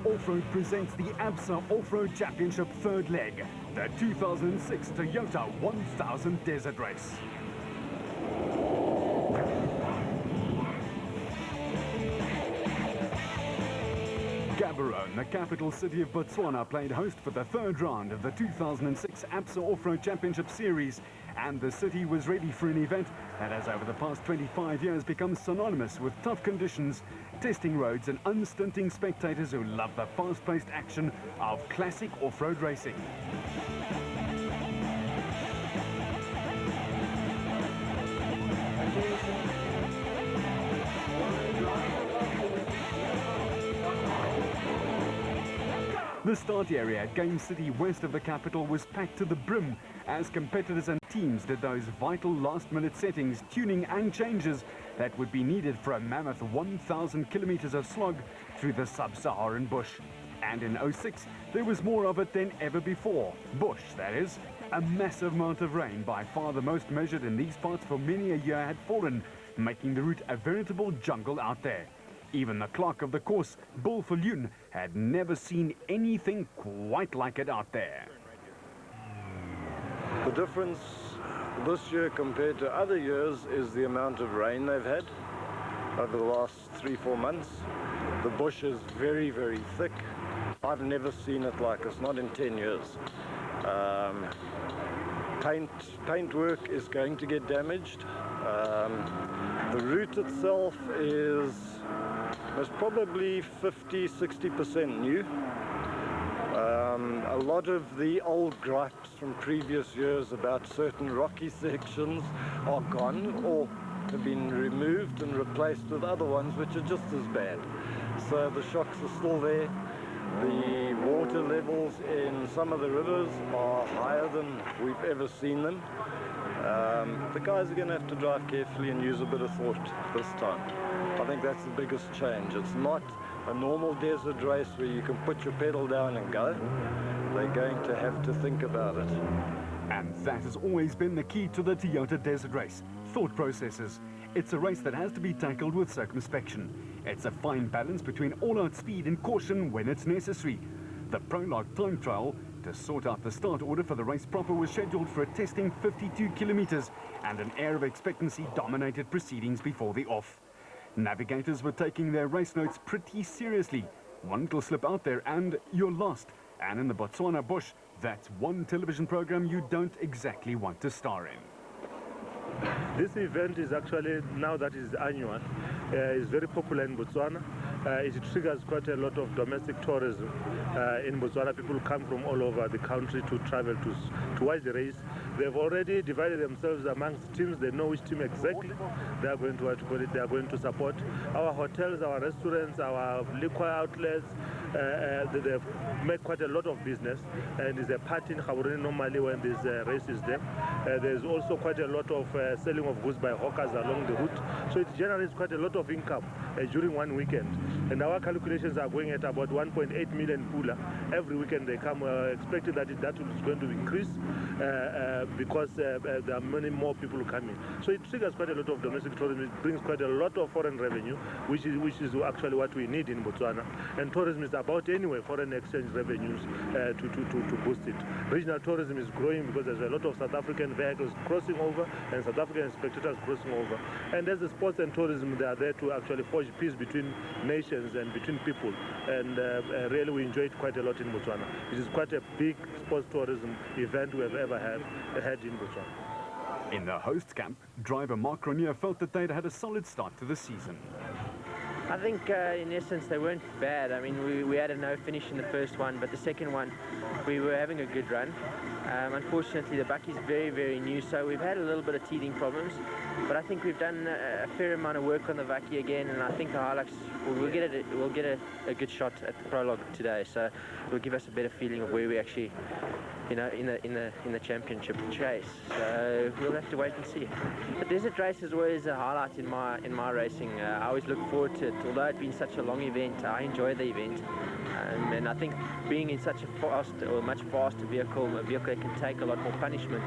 Off-Road presents the ABSA Off-Road Championship third leg, the 2006 Toyota 1000 Desert Race. Gaborone, the capital city of Botswana, played host for the third round of the 2006 ABSA Off-Road Championship Series, and the city was ready for an event that has over the past 25 years become synonymous with tough conditions, testing roads and unstinting spectators who love the fast-paced action of classic off-road racing. The start area at Game City west of the capital was packed to the brim as competitors and teams did those vital last-minute settings, tuning and changes that would be needed for a mammoth 1,000 kilometers of slog through the sub-Saharan bush. And in 06, there was more of it than ever before. Bush, that is. A massive amount of rain, by far the most measured in these parts for many a year, had fallen, making the route a veritable jungle out there. Even the clerk of the course, Bill Viljoen, had never seen anything quite like it out there. The difference this year compared to other years is the amount of rain they've had over the last 3-4 months. The bush is very, very thick. I've never seen it like this, not in 10 years. Paint work is going to get damaged. The route itself is probably 50-60% new. A lot of the old gripes from previous years about certain rocky sections are gone or have been removed and replaced with other ones which are just as bad. So the shocks are still there. The water levels in some of the rivers are higher than we've ever seen them. The guys are going to have to drive carefully and use a bit of thought this time. I think that's the biggest change. It's not a normal desert race where you can put your pedal down and go. They're going to have to think about it. And that has always been the key to the Toyota Desert Race: thought processes. It's a race that has to be tackled with circumspection. It's a fine balance between all-out speed and caution when it's necessary. The prologue time trial to sort out the start order for the race proper was scheduled for a testing 52 kilometers, and an air of expectancy dominated proceedings before the off. Navigators were taking their race notes pretty seriously. One little slip out there and you're lost. And in the Botswana bush, that's one television program you don't exactly want to star in. This event is actually, now that is annual, is very popular in Botswana. It triggers quite a lot of domestic tourism in Botswana. People come from all over the country to travel to watch the race. They've already divided themselves amongst teams. They know which team exactly they are going to they are going to support. Our hotels, our restaurants, our liquor outlets, they've made quite a lot of business, and there's a party in Gaborone normally when this race is there. There's also quite a lot of selling of goods by hawkers along the route, so it generates quite a lot of income during one weekend. And our calculations are going at about 1.8 million pula every weekend. They come, expecting that that is going to increase because there are many more people coming. So it triggers quite a lot of domestic tourism. It brings quite a lot of foreign revenue, which is actually what we need in Botswana. And tourism is about anyway foreign exchange revenues to boost it. Regional tourism is growing because there's a lot of South African vehicles crossing over and South African spectators crossing over. And as the sports and tourism, they are there to actually forge peace between nations and between people. And really we enjoy it quite a lot in Botswana. It is quite a big sports tourism event we have ever had in Botswana. In the host camp, driver Mark Ronier felt that they'd had a solid start to the season. I think in essence they weren't bad. I mean, we had a no finish in the first one, but the second one we were having a good run. Unfortunately the bakkie is very, very new, so we've had a little bit of teething problems, but I think we've done a fair amount of work on the bakkie again, and I think the Hilux we'll get a good shot at the prologue today, so it will give us a better feeling of where we actually, you know, in the championship chase. So we'll have to wait and see. The desert race is always a highlight in my racing. I always look forward to it. Although it's been such a long event, I enjoy the event. And I think being in such a fast or much faster vehicle, a vehicle that can take a lot more punishment,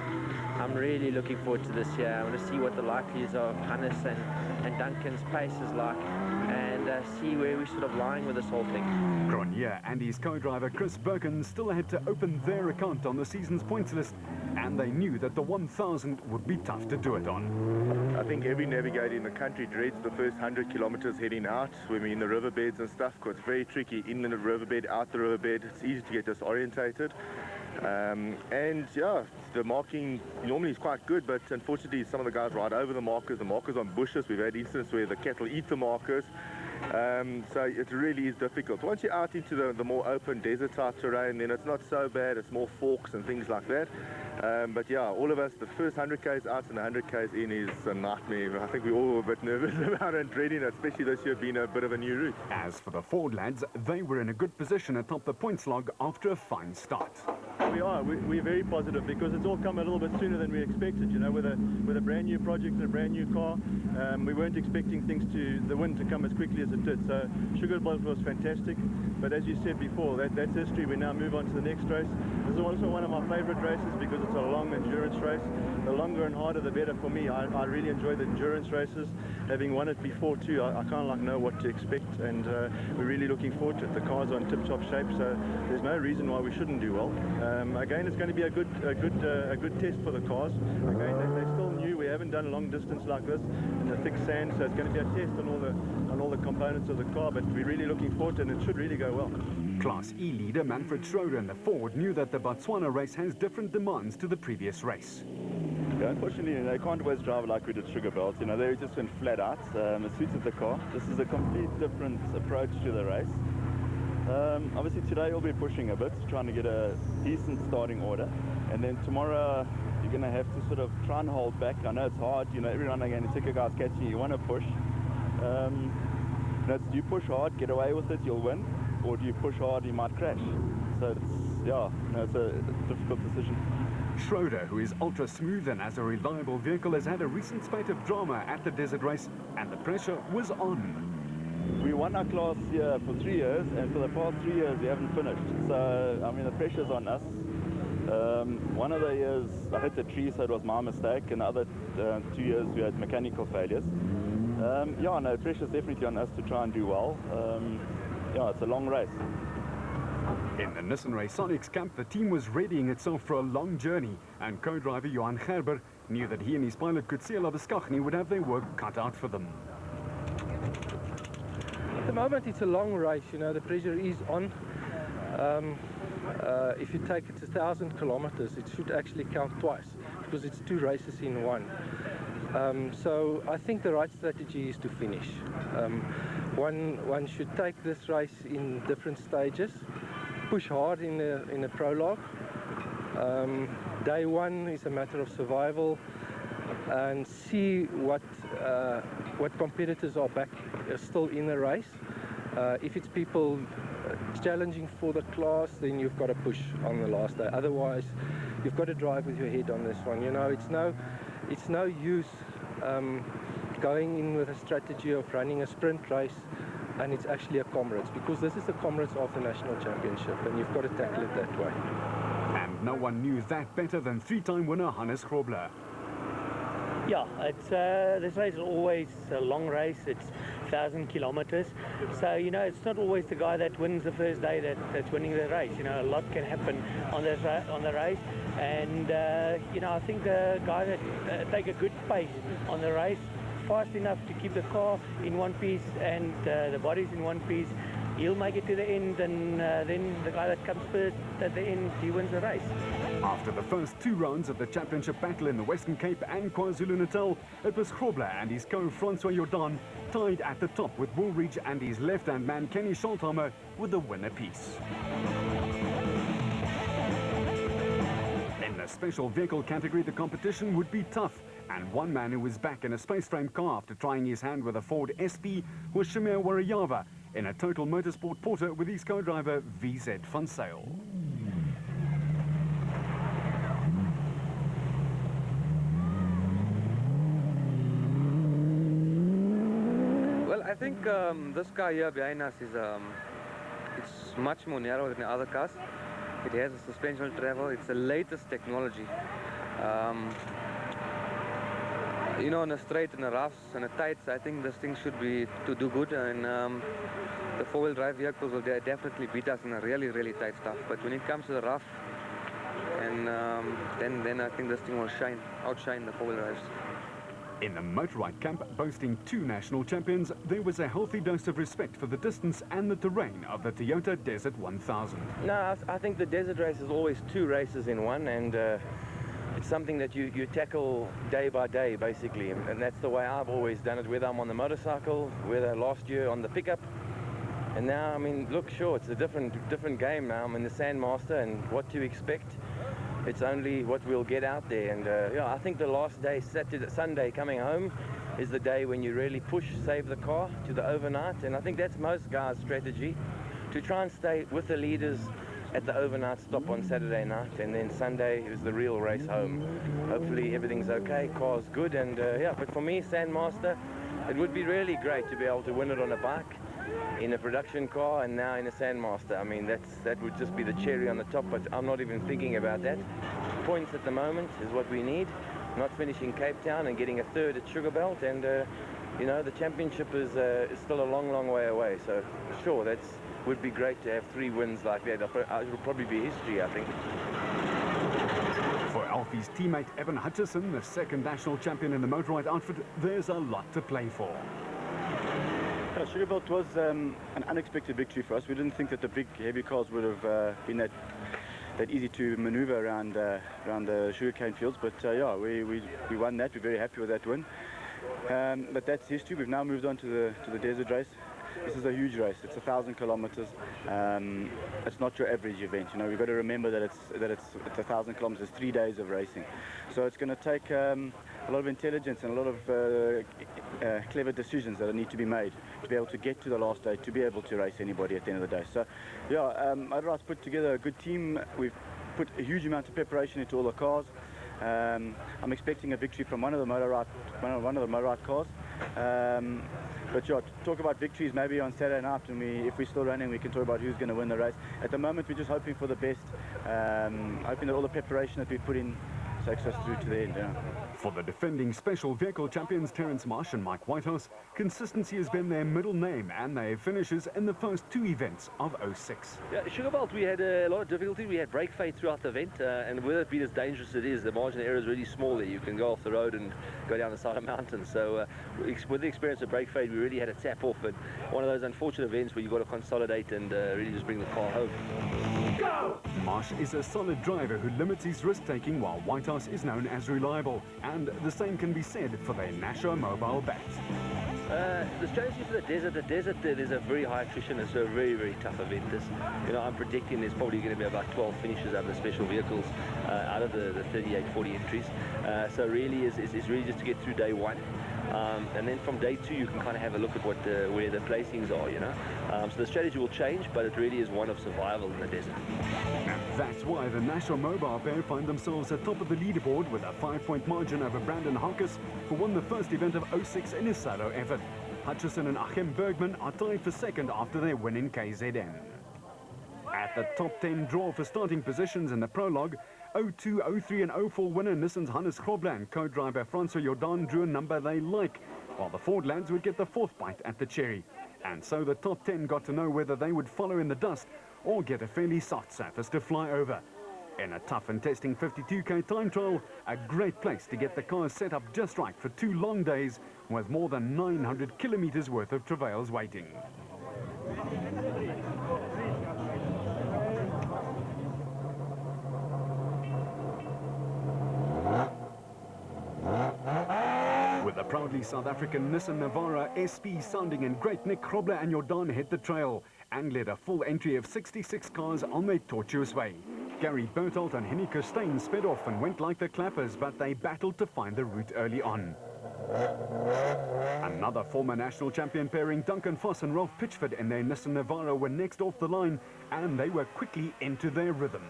I'm really looking forward to this year. I want to see what the likelihoods of Hannes and Duncan's pace is like, and and see where we're sort of lying with this whole thing. Grenier and his co-driver Chris Birkin still had to open their account on the season's points list, and they knew that the 1000 would be tough to do it on. I think every navigator in the country dreads the first 100 kilometers heading out when we're in the riverbeds and stuff, because it's very tricky in the riverbed, out the riverbed. It's easy to get disorientated. And yeah, the marking normally is quite good, but unfortunately some of the guys ride over the markers on bushes. We've had instances where the cattle eat the markers. So it really is difficult. Once you're out into the more open desert type terrain, then it's not so bad. It's more forks and things like that. But yeah, all of us, the first 100 k's out and 100 k's in is a nightmare. I think we're all a bit nervous about it and dreading it, especially this year being a bit of a new route. As for the Ford lads, they were in a good position atop the points log after a fine start. We're very positive because it's all come a little bit sooner than we expected. You know, with a brand new project and a brand new car, we weren't expecting the win to come as quickly as it did. So Sugar Bowl was fantastic, but as you said before, that's history. We now move on to the next race. This is also one of my favorite races because it's a long endurance race. The longer and harder, the better for me. I really enjoy the endurance races. Having won it before too, I kind of know what to expect, and we're really looking forward to it. The car's on tip-top shape, so there's no reason why we shouldn't do well. Again, it's going to be a good test for the cars. Again, they're still new. We haven't done a long distance like this in the thick sand, so it's going to be a test on all the components of the car. But we're really looking forward to it, and it should really go well. Class E leader Manfred Schroeder and the Ford knew that the Botswana race has different demands to the previous race. Yeah, unfortunately, they can't always drive like we did Sugar Belt. You know, they just went flat out. It suited the car. This is a complete different approach to the race. Obviously today we'll be pushing a bit, trying to get a decent starting order, and then tomorrow you're going to have to sort of try and hold back. I know it's hard, you know, every now and again you take a guy's catching, you want to push. Do you push hard, get away with it, you'll win, or do you push hard, you might crash. So it's a difficult decision. Schroeder, who is ultra smooth and has a reliable vehicle, has had a recent spate of drama at the desert race, and the pressure was on. We won our class here for 3 years, and for the past 3 years we haven't finished. So, I mean, the pressure's on us. One of the years I hit the tree, so it was my mistake, and the other 2 years we had mechanical failures. The pressure's definitely on us to try and do well. It's a long race. In the Nissan Race Sonics camp, the team was readying itself for a long journey, and co-driver Johan Gerber knew that he and his pilot Kutsela Beskaghni would have their work cut out for them. At the moment it's a long race, you know, the pressure is on. If you take it to 1,000 kilometers, it should actually count twice because it's 2 races in one. So I think the right strategy is to finish. One should take this race in different stages, push hard in a prologue. Day one is a matter of survival, and see what competitors are back still in the race. If it's people challenging for the class, then you've got to push on the last day. Otherwise, you've got to drive with your head on this one. You know, it's no use going in with a strategy of running a sprint race, and it's actually a Comrades, because this is the Comrades of the National Championship, and you've got to tackle it that way. And no one knew that better than 3-time winner Hannes Grobler. Yeah, this race is always a long race. It's 1,000 kilometers. So, you know, it's not always the guy that wins the first day that's winning the race. You know, a lot can happen on the race. And, you know, I think the guy that take a good pace on the race, fast enough to keep the car in one piece and the bodies in one piece, he'll make it to the end, and then the guy that comes first at the end, he wins the race. After the first 2 rounds of the championship battle in the Western Cape and KwaZulu-Natal, it was Grobler and his co-Francois Jordan tied at the top with Woolridge and his left-hand man Kenny Scholthammer with the win apiece. In the special vehicle category, the competition would be tough, and one man who was back in a space-frame car after trying his hand with a Ford SP was Shamir Warayava in a Total Motorsport Porter with his co-driver VZ van Sail. Well, I think this car here behind us is it's much more narrow than the other cars. It has a suspension travel. It's the latest technology. you know, on a straight and a roughs and a tights, I think this thing should be to do good, and the four-wheel drive vehicles will definitely beat us in a really, really tight stuff. But when it comes to the rough, and then I think this thing will outshine the four-wheel drives. In the Motorride camp, boasting 2 national champions, there was a healthy dose of respect for the distance and the terrain of the Toyota Desert 1000. No, I think the Desert Race is always 2 races in one, and it's something that you tackle day by day, basically, and that's the way I've always done it, whether I'm on the motorcycle, whether last year on the pickup, and now, I mean, look, sure, it's a different game now. I'm in the Sandmaster, and what to expect. It's only what we'll get out there, and yeah, I think the last day, Sunday coming home, is the day when you really push, save the car to the overnight, and I think that's most guys' strategy, to try and stay with the leaders at the overnight stop on Saturday night, and then Sunday is the real race home. Hopefully everything's okay, car's good, and yeah, but for me, Sandmaster, it would be really great to be able to win it on a bike, in a production car, and now in a Sandmaster. I mean, that would just be the cherry on the top, but I'm not even thinking about that. Points at the moment is what we need, not finishing Cape Town and getting a 3rd at Sugarbelt, and you know, the championship is still a long, long way away, so sure, that would be great to have 3 wins like that. It will probably be history, I think. For Alfie's teammate Evan Hutchison, the 2nd national champion in the Motorride outfit, there's a lot to play for. Sugarbelt was an unexpected victory for us. We didn't think that the big heavy cars would have been that easy to maneuver around the sugarcane fields, but yeah, we won that. We're very happy with that win. But that's history. We've now moved on to the Desert Race. This is a huge race. It's 1,000 kilometers. It's not your average event. You know, we've got to remember that it's 1,000 kilometers, 3 days of racing. So it's going to take a lot of intelligence and a lot of clever decisions that need to be made to be able to get to the last day, to be able to race anybody at the end of the day. So yeah, Motorride's put together a good team. We've put a huge amount of preparation into all the cars. I'm expecting a victory from one of the Motorride cars. But yeah, talk about victories maybe on Saturday night, and if we're still running, we can talk about who's going to win the race. At the moment, we're just hoping for the best, hoping that all the preparation that we've put in takes us through to the end. Yeah. For the defending special vehicle champions Terence Marsh and Mike Whitehouse, consistency has been their middle name, and they finishes in the first 2 events of 06. Yeah, Sugarbelt, we had a lot of difficulty. We had brake fade throughout the event, and whether it be as dangerous as it is, the margin of error is really small there. You can go off the road and go down the side of mountains. So with the experience of brake fade, we really had to tap off, and one of those unfortunate events where you've got to consolidate and really just bring the car home. Go! Marsh is a solid driver who limits his risk-taking, while Whitehouse is known as reliable, and the same can be said for their Nasher mobile bat. The strategy for the desert, there's a very high attrition. It's a very, very tough event. You know, I'm predicting there's probably going to be about 12 finishes out of the special vehicles out of the 38-40 entries. So really is really just to get through day 1. And then from day 2 you can kind of have a look at where the placings are, you know. So the strategy will change, but it really is one of survival in the desert. And that's why the National Mobile pair find themselves atop of the leaderboard with a 5-point margin over Brandon Harkis, who won the first event of 06 in his solo effort. Hutchison and Achim Bergman are tied for 2nd after their win in KZN. At the top 10 draw for starting positions in the prologue, 02, 03 and 04 winner Nissan's Hannes Grobler and co-driver Francois Jordan drew a number they like, while the Ford lads would get the 4th bite at the cherry. And so the top 10 got to know whether they would follow in the dust or get a fairly soft surface to fly over. In a tough and testing 52k time trial, a great place to get the cars set up just right for 2 long days with more than 900 kilometers worth of travails waiting. With the proudly South African Nissan Navara SP sounding in great, Nick Grobler and Jordan hit the trail and led a full entry of 66 cars on their tortuous way. Gary Berthold and Henny Kirstein sped off and went like the clappers, but they battled to find the route early on. Another former national champion pairing, Duncan Foss and Ralph Pitchford in their Nissan Navara, were next off the line, and they were quickly into their rhythm.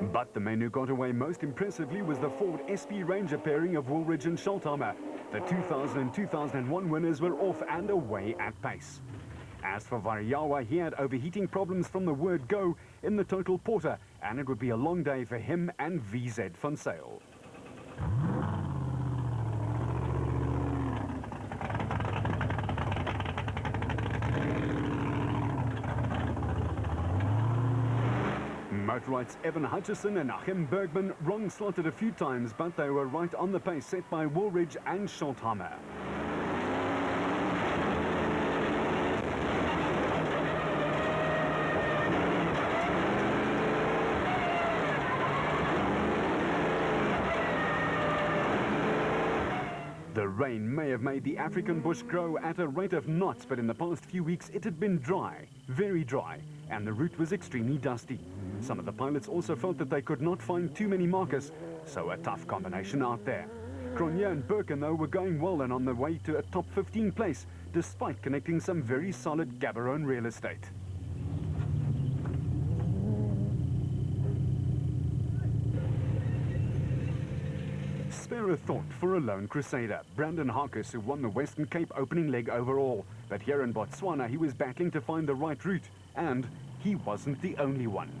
But the man who got away most impressively was the Ford SP Ranger pairing of Woolridge and Scholthammer. The 2000 and 2001 winners were off and away at pace. As for Variawa, he had overheating problems from the word go in the total porter, and it would be a long day for him and VZ van Sail. Motorrights Evan Hutchison and Achim Bergman wrong-slotted a few times, but they were right on the pace set by Woolridge and Scholthammer. The rain may have made the African bush grow at a rate of knots, but in the past few weeks it had been dry, very dry, and the route was extremely dusty. Some of the pilots also felt that they could not find too many markers, so a tough combination out there. Cronje and Birkin, though, were going well and on the way to a top 15 place, despite connecting some very solid Gaborone real estate. Spare a thought for a lone crusader, Brandon Harkis, who won the Western Cape opening leg overall. But here in Botswana, he was battling to find the right route, and he wasn't the only one.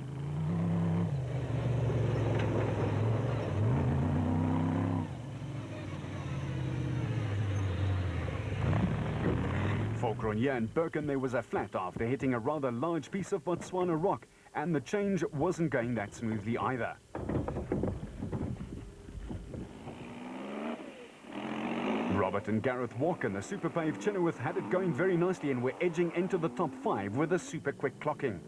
For Cronje and Birkin, there was a flat after hitting a rather large piece of Botswana rock, and the change wasn't going that smoothly either. Robert and Gareth Walker and the Super Pave Chenoweth had it going very nicely and were edging into the top 5 with a super quick clocking.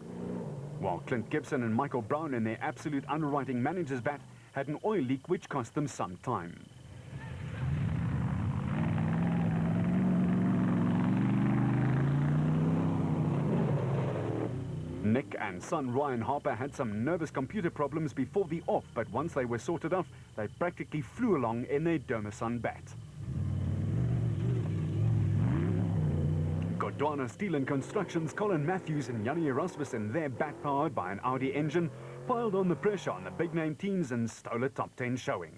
While Clint Gibson and Michael Brown in their absolute underwriting manager's bat had an oil leak which cost them some time. Nick and son Ryan Harper had some nervous computer problems before the off, but once they were sorted out, they practically flew along in their Domason bat. Godwana Steel and Construction's Colin Matthews and Jannie Erasmussen, their bat powered by an Audi engine, piled on the pressure on the big-name teams and stole a top 10 showing.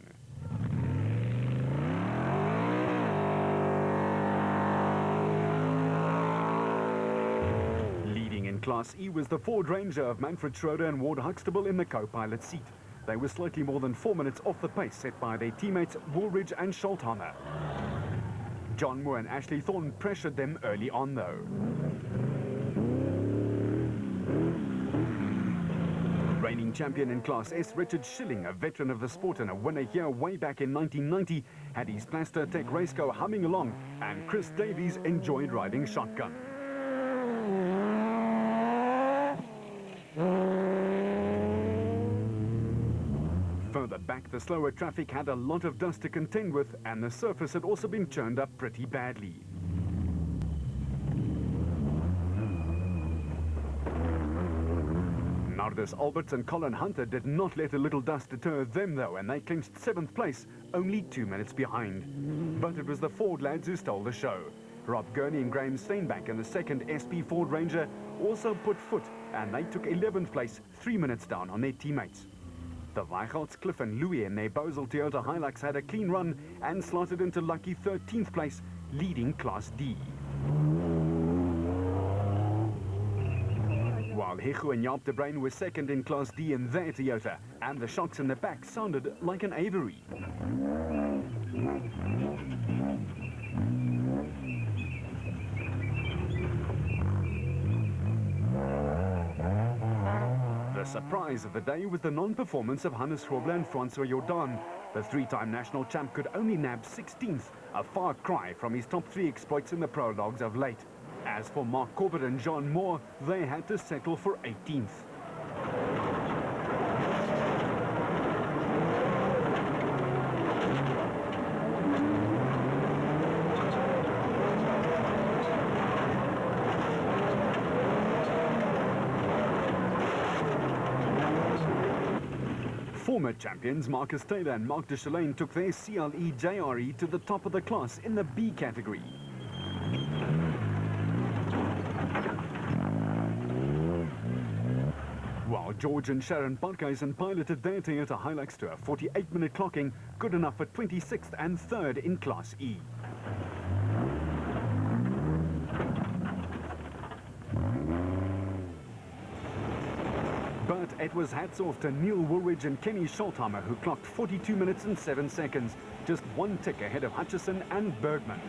Leading in Class E was the Ford Ranger of Manfred Schroeder and Ward Huxtable in the co-pilot seat. They were slightly more than 4 minutes off the pace set by their teammates Woolridge and Scholthammer. John Moore and Ashley Thorne pressured them early on, though. Reigning champion in Class S, Richard Schilling, a veteran of the sport and a winner here way back in 1990, had his Plaster Tech race car humming along, and Chris Davies enjoyed riding shotgun. Further back, the slower traffic had a lot of dust to contend with, and the surface had also been churned up pretty badly. Nardus Alberts and Colin Hunter did not let a little dust deter them, though, and they clinched 7th place, only 2 minutes behind. But it was the Ford lads who stole the show. Rob Gurney and Graham Steinbach and the second SP Ford Ranger also put foot, and they took 11th place, 3 minutes down on their teammates. The Weichelts, Cliff and Louis in their Bosel Toyota Hilux had a clean run and slotted into lucky 13th place, leading Class D. While Hichu and Jaap de Bruin were second in Class D in their Toyota, and the shocks in the back sounded like an Avery. The surprise of the day was the non-performance of Hannes Schroebler and Francois Jordan. The three-time national champ could only nab 16th, a far cry from his top 3 exploits in the prologues of late. As for Mark Corbett and John Moore, they had to settle for 18th. Former champions Marcus Taylor and Mark de Chalane took their CLE JRE to the top of the class in the B category. While George and Sharon Parkhuizen piloted their Toyota Hilux to a 48-minute clocking, good enough for 26th and 3rd in Class E. But it was hats off to Neil Woolwich and Kenny Schultheimer, who clocked 42 minutes and 7 seconds, just one tick ahead of Hutchison and Bergman.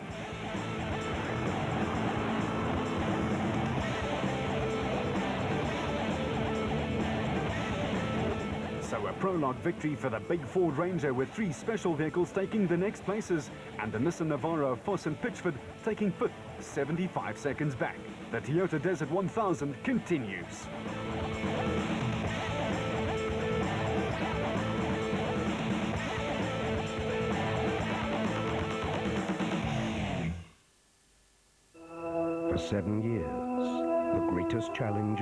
So a prologue victory for the big Ford Ranger, with 3 special vehicles taking the next places, and the Nissan Navara of Foss and Pitchford taking 5th, 75 seconds back. The Toyota Desert 1000 continues. For 7 years, the greatest challenge.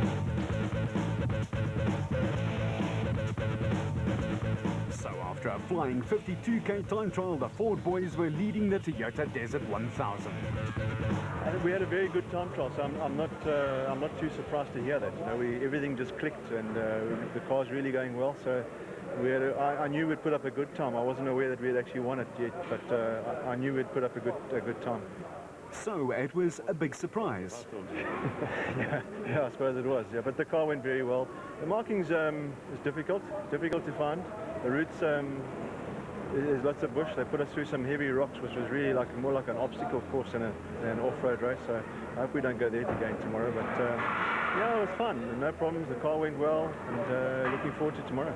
So after a flying 52k time trial, the Ford boys were leading the Toyota Desert 1000. We had a very good time trial, so I'm not too surprised to hear that. You know, everything just clicked, and the car's really going well. So I knew we'd put up a good time. I wasn't aware that we'd actually won it yet, but I knew we'd put up a good time. So it was a big surprise. yeah, I suppose it was. Yeah, but the car went very well. The markings is difficult to find. The routes, there's lots of bush. They put us through some heavy rocks, which was really more like an obstacle course than an off-road race. So I hope we don't go there again tomorrow. But yeah, it was fun. No problems. The car went well, and looking forward to tomorrow.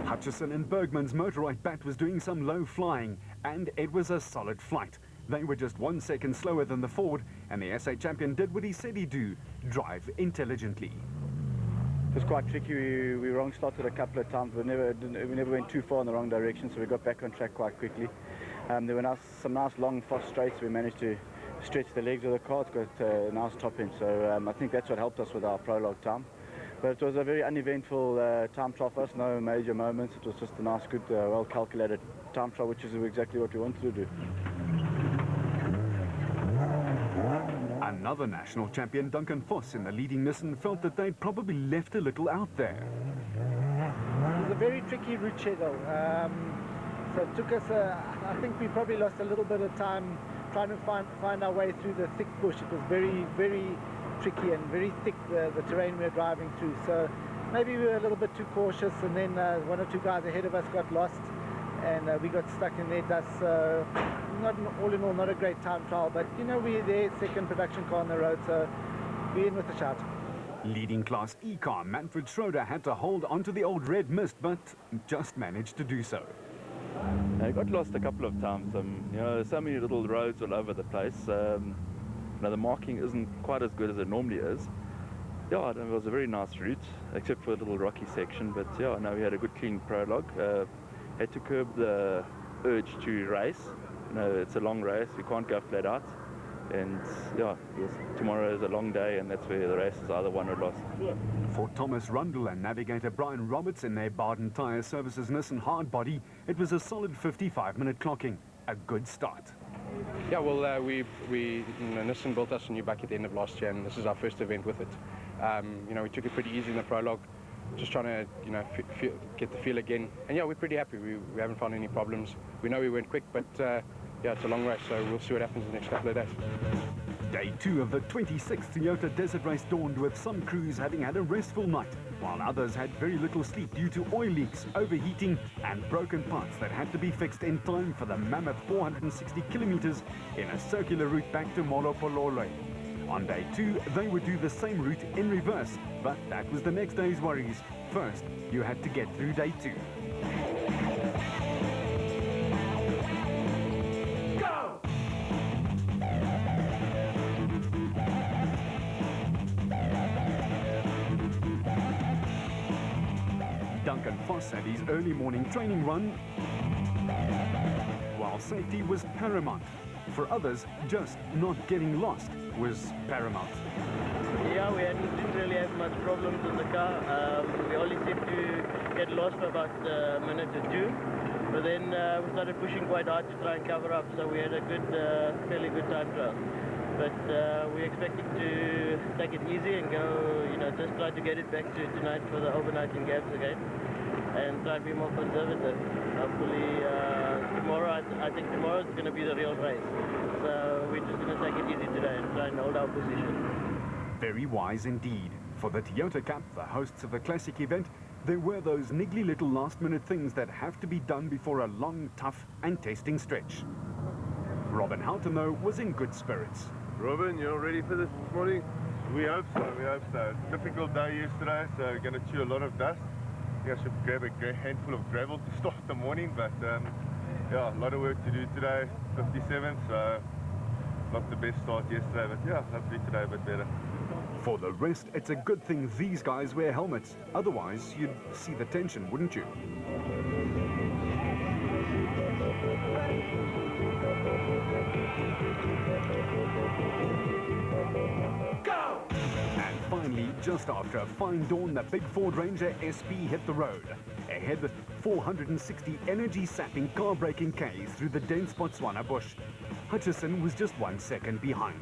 Hutchison and Bergman's motorized bat was doing some low flying, and it was a solid flight. They were just 1 second slower than the Ford, and the SA champion did what he said he'd do: drive intelligently. It was quite tricky. We wrong started a couple of times, but we never went too far in the wrong direction, so we got back on track quite quickly. There were some nice long fast straights. We managed to stretch the legs of the car. It's got a nice top end, so I think that's what helped us with our prologue time. But it was a very uneventful time trial for us, no major moments. It was just a nice, good, well-calculated time trial, which is exactly what we wanted to do. Another national champion, Duncan Foss, in the leading Nissan, felt that they'd probably left a little out there. It was a very tricky route schedule. So it took us, I think we probably lost a little bit of time trying to find our way through the thick bush. It was very, very tricky and very thick, the terrain we were driving through. So maybe we were a little bit too cautious, and then one or two guys ahead of us got lost, and we got stuck in their dust. So all in all, not a great time trial, but you know, we're their second production car on the road, so we're in with a shout. Leading Class E car Manfred Schroeder had to hold onto the old red mist, but just managed to do so. I got lost a couple of times. You know, there's so many little roads all over the place. Now the marking isn't quite as good as it normally is. Yeah, it was a very nice route, except for a little rocky section. But yeah, no, we had a good clean prologue. Had to curb the urge to race. You know, it's a long race. We can't go flat out. And yeah, tomorrow is a long day, and that's where the race is either won or lost. For Thomas Rundle and navigator Brian Roberts in their Baden Tyre Services Nissan Hardbody, it was a solid 55-minute clocking. A good start. Yeah, well, Nissan built us a new bike at the end of last year, and this is our first event with it. You know, we took it pretty easy in the prologue, just trying to, you know, get the feel again. And yeah, we're pretty happy. We haven't found any problems. We know we went quick, but yeah, it's a long race, so we'll see what happens in the next couple of days. Day 2 of the 26th Toyota Desert Race dawned with some crews having had a restful night, while others had very little sleep due to oil leaks, overheating and broken parts that had to be fixed in time for the mammoth 460 kilometers in a circular route back to Molopololo. On day 2, they would do the same route in reverse, but that was the next day's worries. First, you had to get through day 2. Duncan Foss had his early morning training run, while safety was paramount. For others, just not getting lost was paramount. Yeah, we didn't really have much problems with the car. We only seemed to get lost for about a minute or two, but then we started pushing quite hard to try and cover up, so we had a good, fairly good time trial. but we're expecting to take it easy and go, just try to get it back to tonight for the overnighting gaps again, and try to be more conservative. Hopefully tomorrow, I think tomorrow is going to be the real race. So we're just going to take it easy today and try and hold our position. Very wise indeed. For the Toyota Cup, the hosts of the classic event, there were those niggly little last-minute things that have to be done before a long, tough and testing stretch. Robin Houghton, though, was in good spirits. Robin, you're ready for this morning? We hope so, we hope so. Difficult day yesterday, so we're going to chew a lot of dust. I think I should grab a handful of gravel to start the morning, but yeah, a lot of work to do today, 57th, so not the best start yesterday, but yeah, hopefully today a bit better. For the rest, it's a good thing these guys wear helmets. Otherwise, you'd see the tension, wouldn't you? Go! And finally, just after a fine dawn, the big Ford Ranger SP hit the road. Ahead, 460 energy-sapping car-braking Ks through the dense Botswana bush. Hutchison was just 1 second behind.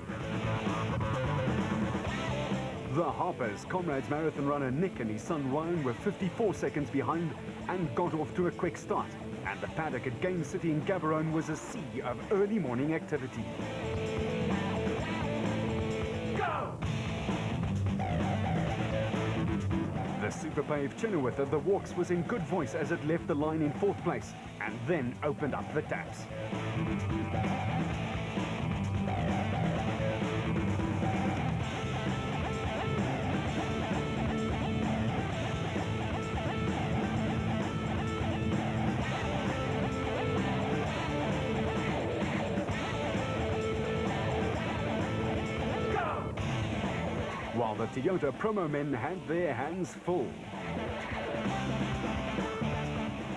The Harpers, Comrades marathon runner Nick and his son Ryan were 54 seconds behind and got off to a quick start. And the paddock at Game City in Gaborone was a sea of early morning activity. Go! The Super Pave Chenoweth of the Walks was in good voice as it left the line in 4th place and then opened up the taps. While the Toyota promo men had their hands full.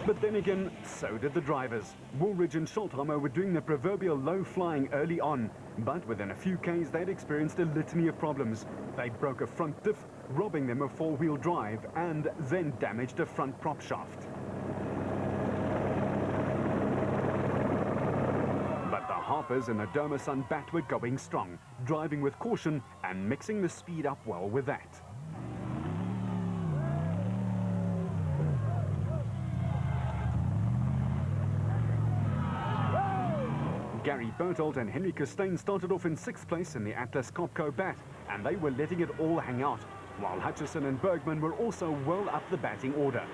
But then again, so did the drivers. Woolridge and Schultheimer were doing the proverbial low flying early on, but within a few Ks they'd experienced a litany of problems. They broke a front diff, robbing them of 4-wheel drive, and then damaged a front prop shaft. Harpers and Adomus and Bat were going strong, driving with caution and mixing the speed up well with that. Gary Bertolt and Henry Costain started off in 6th place in the Atlas Copco Bat, and they were letting it all hang out, while Hutchison and Bergman were also well up the batting order.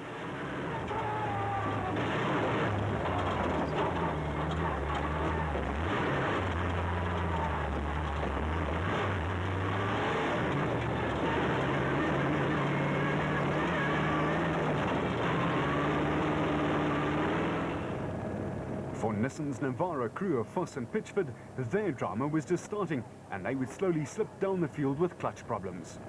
For Nissan's Navarra crew of Foss and Pitchford, their drama was just starting, and they would slowly slip down the field with clutch problems.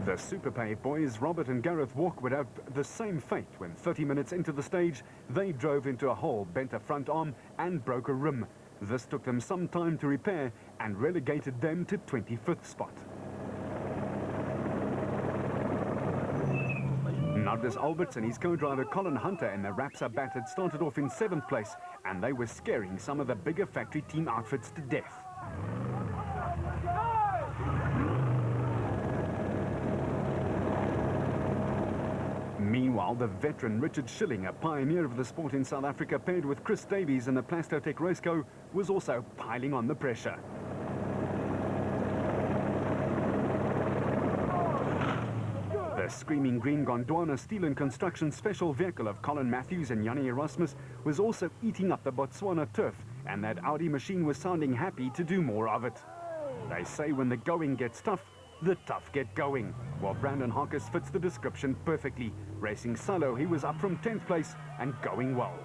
The Super Pave boys, Robert and Gareth Walk, would have the same fate when 30 minutes into the stage, they drove into a hole, bent a front arm and broke a rim. This took them some time to repair and relegated them to 25th spot. Nardus Alberts and his co-driver Colin Hunter in the Rapsa Bat had started off in 7th place, and they were scaring some of the bigger factory team outfits to death. Meanwhile, the veteran Richard Schilling, a pioneer of the sport in South Africa, paired with Chris Davies in the Plastotech Raceco, was also piling on the pressure. The Screaming Green Gondwana Steel and Construction special vehicle of Colin Matthews and Yanni Erasmus was also eating up the Botswana turf, and that Audi machine was sounding happy to do more of it. They say when the going gets tough, the tough get going. Well, Brandon Harkis fits the description perfectly. Racing solo, he was up from 10th place and going well.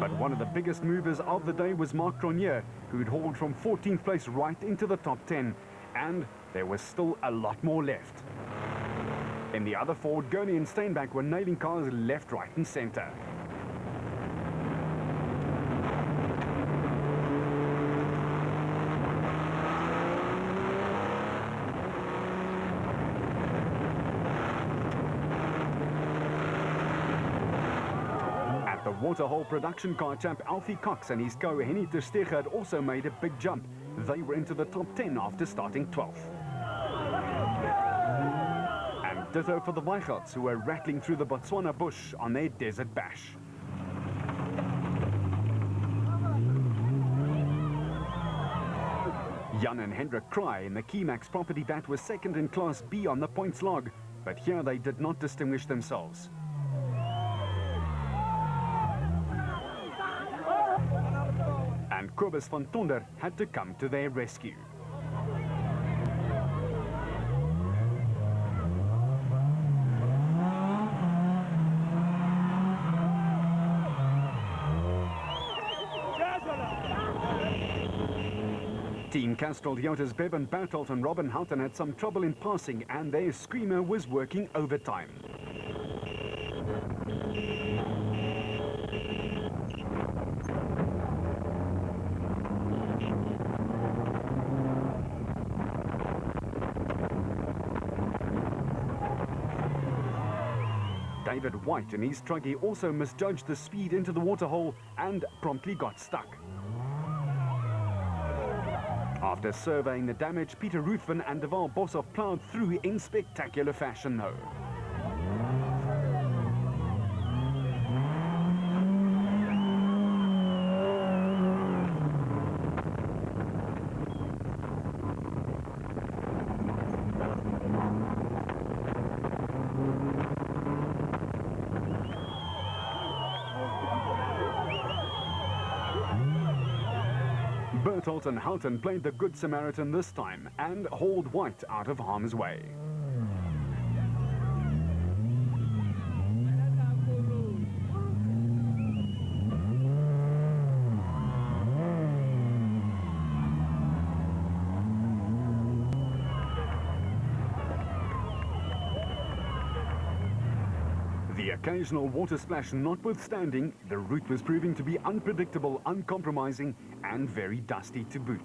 But one of the biggest movers of the day was Mark Tronier, who'd hauled from 14th place right into the top 10. And there was still a lot more left. In the other Ford, Gurney and Steinbach were nailing cars left, right and centre. The Waterhole production car champ Alfie Cox and his co Henny ter Steeg had also made a big jump. They were into the top 10 after starting 12th. And ditto for the Weichels, who were rattling through the Botswana bush on their desert bash. Jan and Hendrik Cry in the Keymax property bat was second in Class B on the points log, but here they did not distinguish themselves. And Kobus van Tonder had to come to their rescue. Team Castrol Toyota's Bevan Bertelt and Robin Houghton had some trouble in passing, and their screamer was working overtime. David White and his truggy also misjudged the speed into the waterhole and promptly got stuck. After surveying the damage, Peter Ruthven and Deval Boshoff plowed through in spectacular fashion though. Bertelt and Houghton played the Good Samaritan this time and hauled White out of harm's way. The occasional water splash notwithstanding, the route was proving to be unpredictable, uncompromising, and very dusty to boot.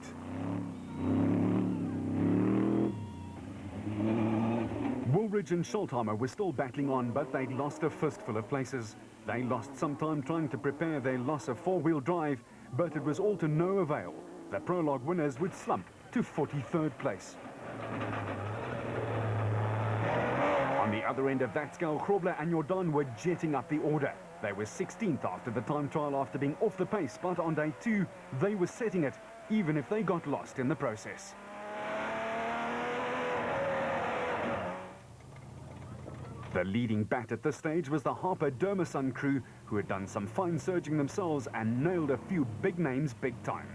Woolridge and Schultheimer were still battling on, but they'd lost a fistful of places. They lost some time trying to prepare their loss of four-wheel drive, but it was all to no avail. The prologue winners would slump to 43rd place. On the other end of that scale, Grobler and Jordan were jetting up the order. They were 16th after the time trial after being off the pace, but on day 2, they were setting it, even if they got lost in the process. The leading bat at this stage was the Harper Dermasun crew, who had done some fine surging themselves and nailed a few big names big time.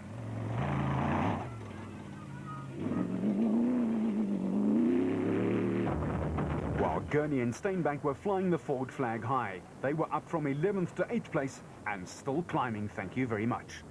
While Gurney and Steinbank were flying the forward flag high. They were up from 11th to 8th place and still climbing, thank you very much.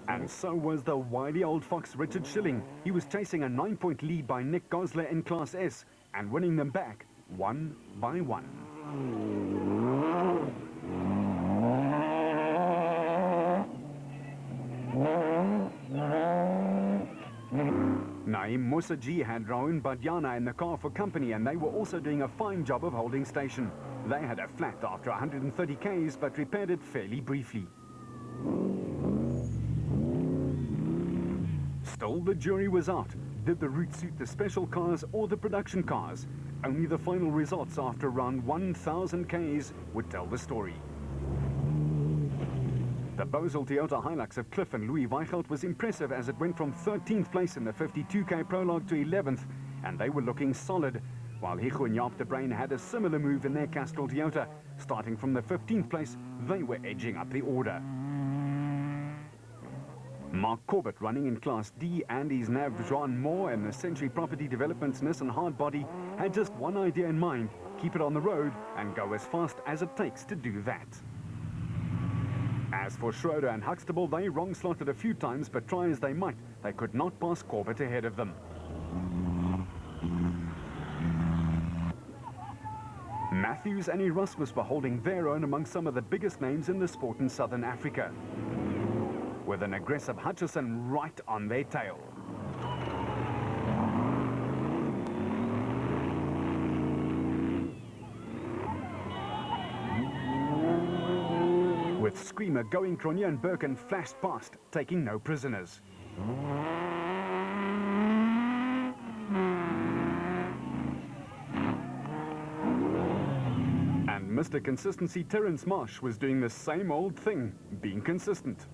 And so was the wily old fox Richard Schilling. He was chasing a 9-point lead by Nick Gosler in Class S and winning them back one by one. Naim Musaji had Raoun Badiana in the car for company, and they were also doing a fine job of holding station. They had a flat after 130 Ks but repaired it fairly briefly. Still, the jury was out. Did the route suit the special cars or the production cars? Only the final results after around 1,000 Ks would tell the story. The Bosel Toyota Hilux of Cliff and Louis Weichelt was impressive as it went from 13th place in the 52K prologue to 11th, and they were looking solid, while Hicho and Jaap de Bruin had a similar move in their Castrol Toyota. Starting from the 15th place, they were edging up the order. Mark Corbett, running in Class D, and his nav Joan Moore and the Century Property Development's Nissan Hardbody, had just one idea in mind: keep it on the road and go as fast as it takes to do that. As for Schroeder and Huxtable, they wrong-slotted a few times, but try as they might, they could not pass Corbett ahead of them. Matthews and Erasmus were holding their own among some of the biggest names in the sport in Southern Africa, with an aggressive Hutchison right on their tail. With Screamer going, Cronje and Birkin flashed past, taking no prisoners. And Mr. Consistency Terence Marsh was doing the same old thing, being consistent.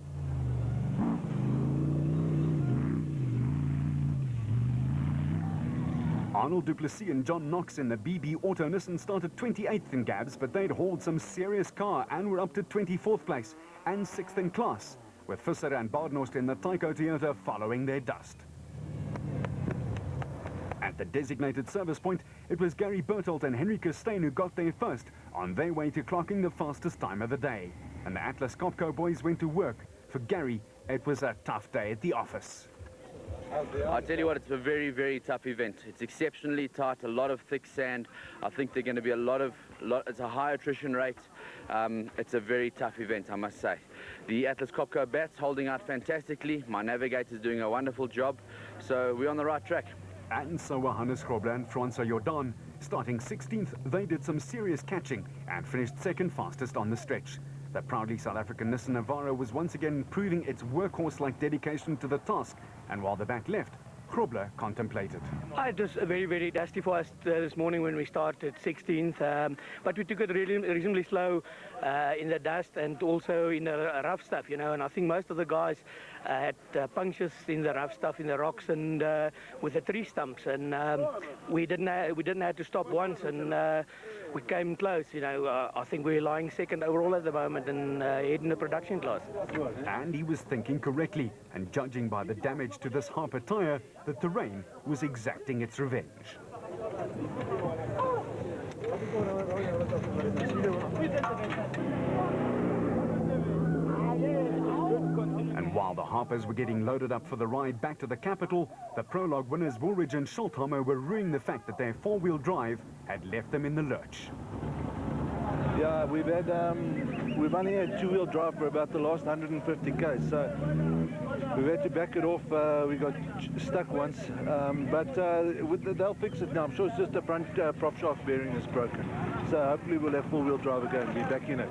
Arnold Du Plessis and John Knox in the BB Auto Nissan started 28th in Gabs, but they'd hauled some serious car and were up to 24th place and 6th in class, with Visser and Badenhorst in the Tyco Toyota following their dust. At the designated service point, it was Gary Bertolt and Henry Costain who got there first, on their way to clocking the fastest time of the day. And the Atlas Copco boys went to work. For Gary, it was a tough day at the office. I tell you what, it's a very, very tough event. It's exceptionally tight, a lot of thick sand. I think there's going to be it's a high attrition rate. It's a very tough event, I must say. The Atlas Copco bats holding out fantastically. My navigator's doing a wonderful job. So we're on the right track. And so were Hannes Grobler and Francois Jordan. Starting 16th, they did some serious catching and finished second fastest on the stretch. The proudly South African Nissan Navara was once again proving its workhorse-like dedication to the task, and while the bat left, Grobler contemplated. It was very, very dusty for us this morning when we started 16th, but we took it really reasonably slow in the dust and also in the rough stuff, you know, and I think most of the guys had punctures in the rough stuff, in the rocks and with the tree stumps, and we didn't have to stop once, and we came close, you know. I think we're lying second overall at the moment and heading the production class. And he was thinking correctly, and judging by the damage to this Harper tyre, the terrain was exacting its revenge. And while the Harpers were getting loaded up for the ride back to the capital, the prologue winners Woolridge and Schultheimer were ruining the fact that their four-wheel drive had left them in the lurch. Yeah, we've only had two-wheel drive for about the last 150 k's, so we've had to back it off. We got stuck once, but they'll fix it now. I'm sure it's just the front prop shaft bearing that's broken. So hopefully we'll have four-wheel drive again and be back in it.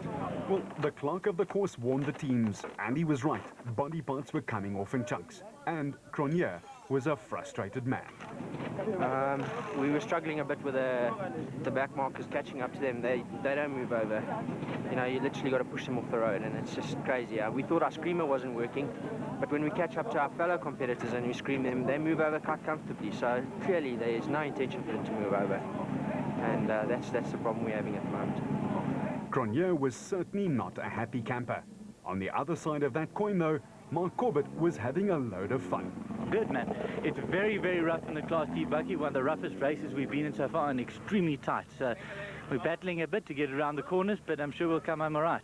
Well, the clerk of the course warned the teams, and he was right. Body parts were coming off in chunks, and Cronje was a frustrated man. We were struggling a bit with the back markers catching up to them. They don't move over. You know, you literally got to push them off the road, and it's just crazy. We thought our screamer wasn't working, but when we catch up to our fellow competitors and we scream them, they move over quite comfortably. So clearly there is no intention for them to move over, and that's the problem we're having at the moment. Cronje was certainly not a happy camper. On the other side of that coin, though, Mark Corbett was having a load of fun. Good, man. It's very, very rough in the Class D buggy, one of the roughest races we've been in so far, and extremely tight. So we're battling a bit to get around the corners, but I'm sure we'll come home all right.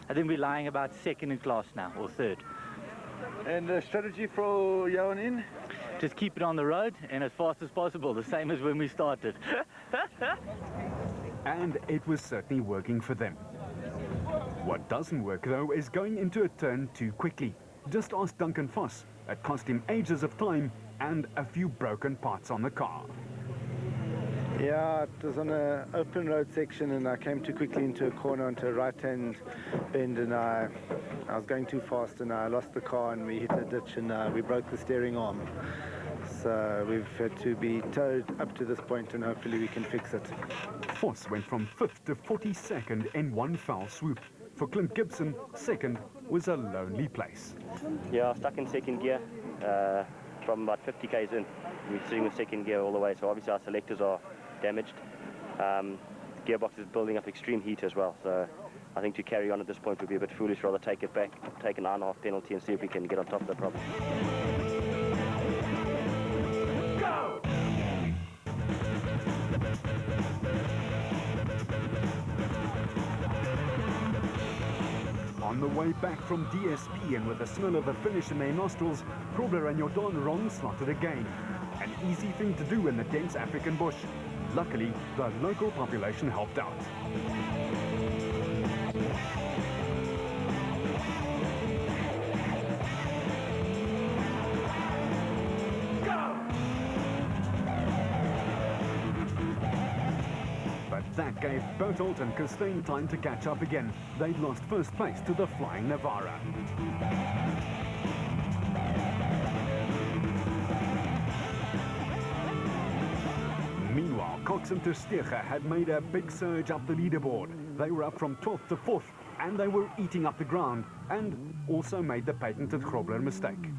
I think we're lying about second in class now, or third. And the strategy for Johan in? Just keep it on the road and as fast as possible, the same as when we started. And it was certainly working for them. What doesn't work, though, is going into a turn too quickly. Just ask Duncan Foss. It cost him ages of time and a few broken parts on the car. Yeah, it was on an open road section and I came too quickly into a corner onto a right-hand bend, and I was going too fast and I lost the car and we hit a ditch and we broke the steering arm. So we've had to be towed up to this point and hopefully we can fix it. Foss went from 5th to 42nd in one foul swoop. For Clint Gibson, second was a lonely place. Yeah, stuck in second gear from about 50 k's in. We're sitting in second gear all the way, so obviously our selectors are damaged. Gearbox is building up extreme heat as well, so I think to carry on at this point would be a bit foolish. Rather take it back, take an hour and a half penalty and see if we can get on top of the problem. Go! On the way back from DSP and with the smell of the finish in their nostrils, Grobler and Jordan wrong slotted again. An easy thing to do in the dense African bush. luckily, the local population helped out. But that gave Bertolt and Costain time to catch up again. They lost first place to the Flying Navara. Meanwhile, Cox and Ter Steege had made a big surge up the leaderboard. They were up from 12th to 4th, and they were eating up the ground, and also made the patented Grobler mistake.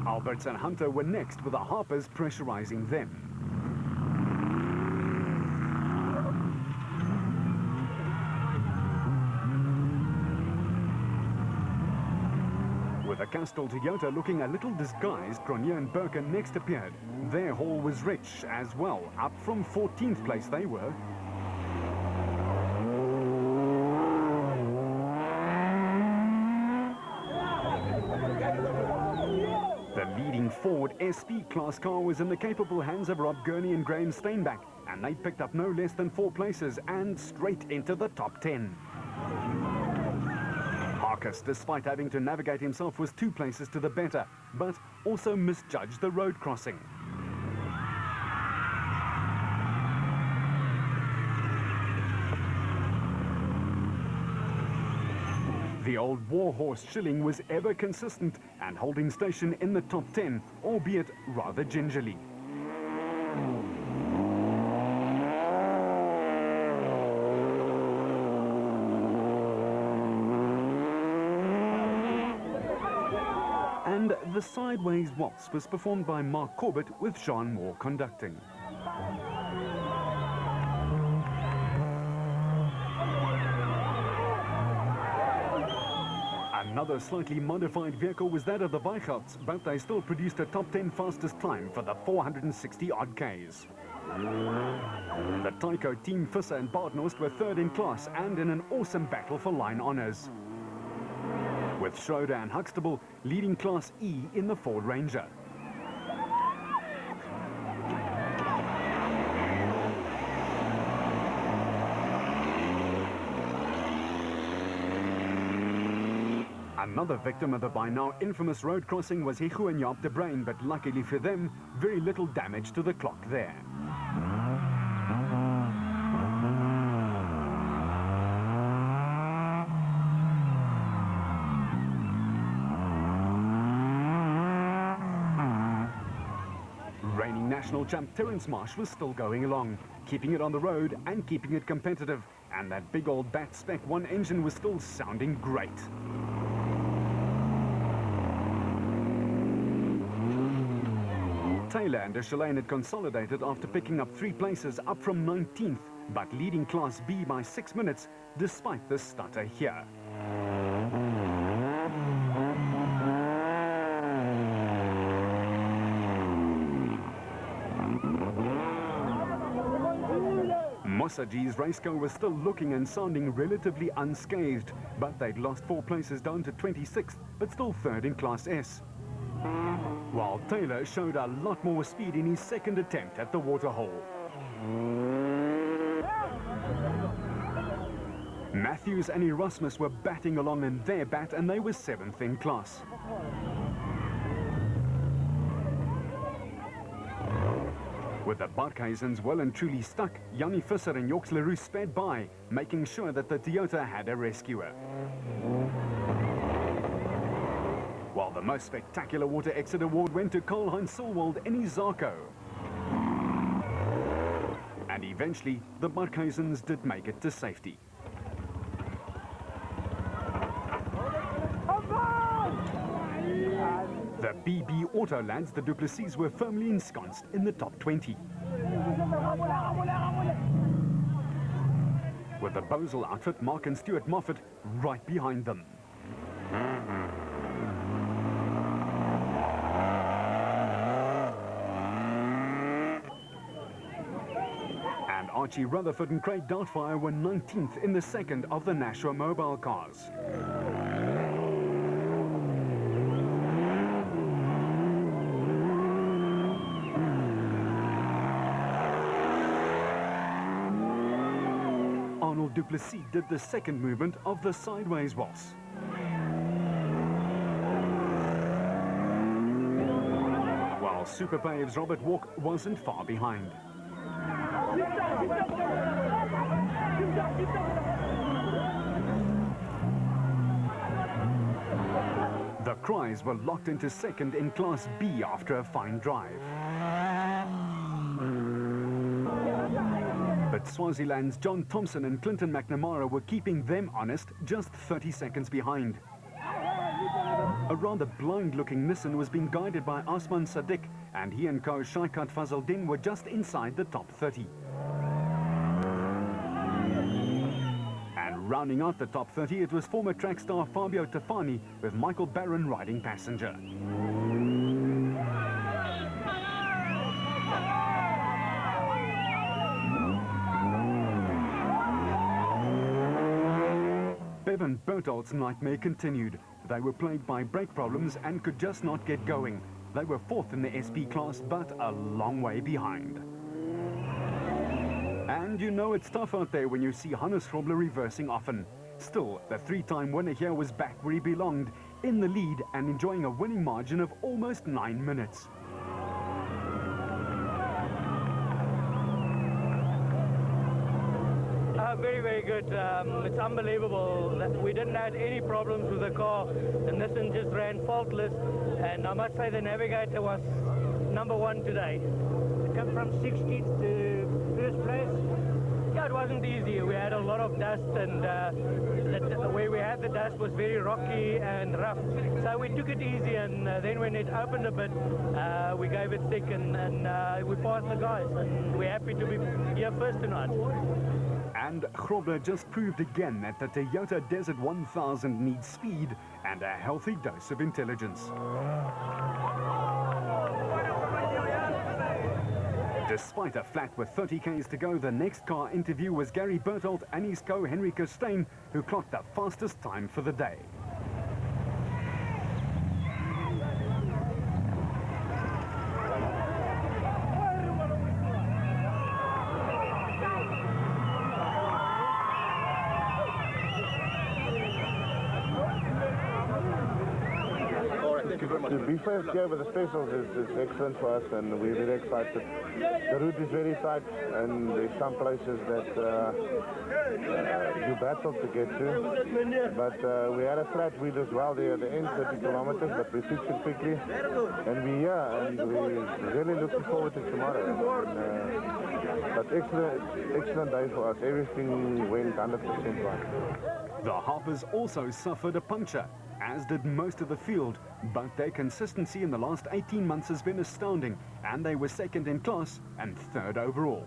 Alberts and Hunter were next, with the Harpers pressurizing them. With the Castle Toyota looking a little disguised, Cronje and Birken next appeared. Their haul was rich as well. Up from 14th place they were. The leading Ford SP class car was in the capable hands of Rob Gurney and Graham Steinbach, and they picked up no less than 4 places and straight into the top 10. Harkus, despite having to navigate himself, was 2 places to the better, but also misjudged the road crossing. The old warhorse Schilling was ever consistent and holding station in the top 10, albeit rather gingerly. And the Sideways Waltz was performed by Mark Corbett with Sean Moore conducting. Another slightly modified vehicle was that of the Weichhelds, but they still produced a top 10 fastest time for the 460-odd Ks. The Tyco team Visser and Badenhorst were 3rd in class and in an awesome battle for line honours, with Schroeder and Huxtable leading Class E in the Ford Ranger. Another victim of the by now infamous road crossing was Hichu and Jaap de Bruin, but luckily for them, very little damage to the clock there. Reigning national champ Terence Marsh was still going along, keeping it on the road and keeping it competitive, and that big old Bat Spec 1 engine was still sounding great. Taylor and Deschelaine had consolidated after picking up 3 places, up from 19th, but leading Class B by 6 minutes, despite the stutter here. Mossaji's racecar was still looking and sounding relatively unscathed, but they'd lost 4 places down to 26th, but still 3rd in Class S. While Taylor showed a lot more speed in his 2nd attempt at the waterhole. Matthews and Erasmus were batting along in their bat, and they were 7th in class. With the Barkhuizens well and truly stuck, Jannie Visser and Joks Leroux sped by, making sure that the Toyota had a rescuer. While the most spectacular water exit award went to Karl-Heinz Silwald in his Zarko. And eventually, the Barkhuizens did make it to safety. The BB Auto lads, the Duplessis, were firmly ensconced in the top 20. With the Bosel outfit, Mark and Stuart Moffat, right behind them. Archie Rutherford and Craig Doubtfire were 19th in the second of the Nashua mobile cars. Arnold du Plessis did the second movement of the sideways waltz. While Super Pave's Robert Walk wasn't far behind. The Cries were locked into second in Class B after a fine drive. But Swaziland's John Thompson and Clinton McNamara were keeping them honest, just 30 seconds behind. A rather blind-looking Nissan was being guided by Asman Sadiq, and he and co Shaikat Fazaldin were just inside the top 30. And rounding out the top 30, it was former track star Fabio Tafani with Michael Barron riding passenger. Bevan Berthold's nightmare continued. They were plagued by brake problems and could just not get going. They were fourth in the SP class, but a long way behind. And you know it's tough out there when you see Hannes Grobler reversing often. Still, the three-time winner here was back where he belonged, in the lead and enjoying a winning margin of almost 9 minutes. Very, very good. It's unbelievable that we didn't have any problems with the car. The Nissan just ran faultless, and I must say the Navigator was number one today. It came from 16th to first place. Yeah, it wasn't easy. We had a lot of dust, and where we had the dust was very rocky and rough. So we took it easy, and then when it opened a bit, we gave it thick, and we passed the guys. And we're happy to be here first tonight. And Grobler just proved again that the Toyota Desert 1000 needs speed and a healthy dose of intelligence. Despite a flat with 30 Ks to go, the next car interview was Gary Berthold and his co-Henry Kirstein, who clocked the fastest time for the day. To be first here with the specials is excellent for us, and we're very excited. The route is very tight, and there's some places that you battle to get to. But we had a flat wheel as well there at the end, 30 kilometers, but we fixed it quickly. And we're here, and we're really looking forward to tomorrow. And, but excellent day for us. Everything went 100% right. The Harpers also suffered a puncture, as did most of the field, but their consistency in the last 18 months has been astounding, and they were second in class and third overall.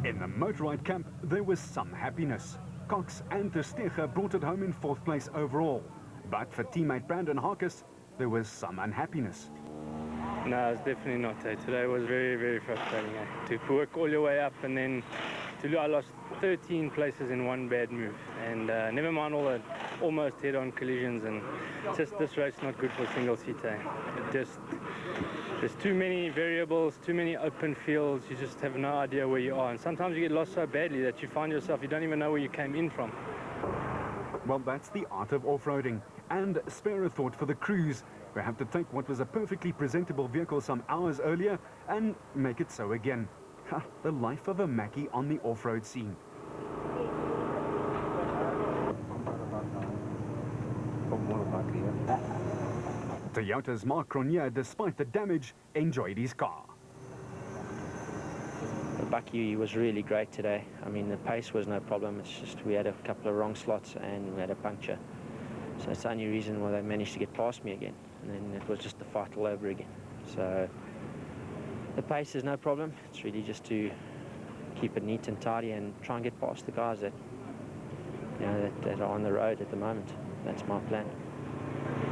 In the motorride camp, there was some happiness. Cox and Ter Steege brought it home in fourth place overall. But for teammate Brandon Harkis, there was some unhappiness. No, it's definitely not. Today was very, very frustrating. To work all your way up, and then I lost 13 places in one bad move. And never mind all the almost head-on collisions, and just this race not good for single seater. There's too many variables, too many open fields. You just have no idea where you are, and sometimes you get lost so badly that you find yourself, you don't even know where you came in from. Well, that's the art of off-roading, and spare a thought for the crews who have to take what was a perfectly presentable vehicle some hours earlier and make it so again. Ha, the life of a Mackie on the off-road scene. Toyota's Mark Cronje, despite the damage, enjoyed his car. The Bucky was really great today. I mean, the pace was no problem. It's just we had a couple of wrong slots and we had a puncture. So it's the only reason why they managed to get past me again. and then it was just the fight all over again. So the pace is no problem. It's really just to keep it neat and tidy and try and get past the guys that, you know, that are on the road at the moment. That's my plan.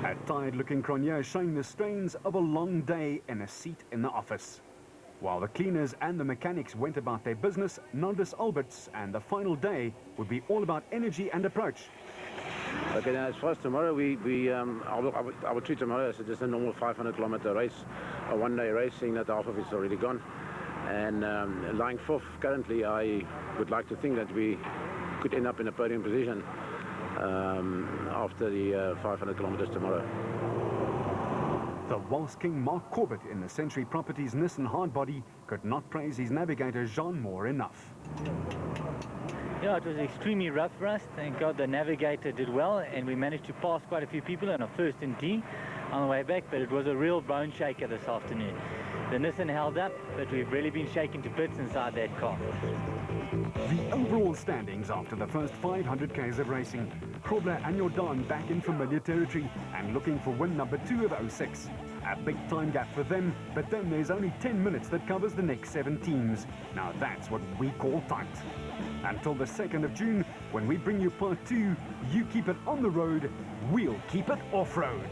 A tired-looking Cronje showing the strains of a long day in a seat in the office. While the cleaners and the mechanics went about their business, Naldus Alberts and the final day would be all about energy and approach. Okay, now as far as tomorrow, I will treat tomorrow as just a normal 500-kilometer race, a one-day race, seeing that half of it's already gone. And lying fourth currently, I would like to think that we could end up in a podium position after the 500 kilometers tomorrow. The Waltz King Mark Corbett in the Century Properties Nissan Hardbody could not praise his navigator Jean Moore enough. Yeah, it was extremely rough for us. Thank God the navigator did well, and we managed to pass quite a few people on our first and D on the way back, but it was a real bone shaker this afternoon. The Nissan held up, but we've really been shaken to bits inside that car. The overall standings after the first 500 k's of racing. Krobler and Jordan back in familiar territory and looking for win number 2 of 06. A big time gap for them, but then there's only 10 minutes that covers the next 7 teams. Now that's what we call tight. Until the 2nd of June, when we bring you part 2, you keep it on the road, we'll keep it off-road.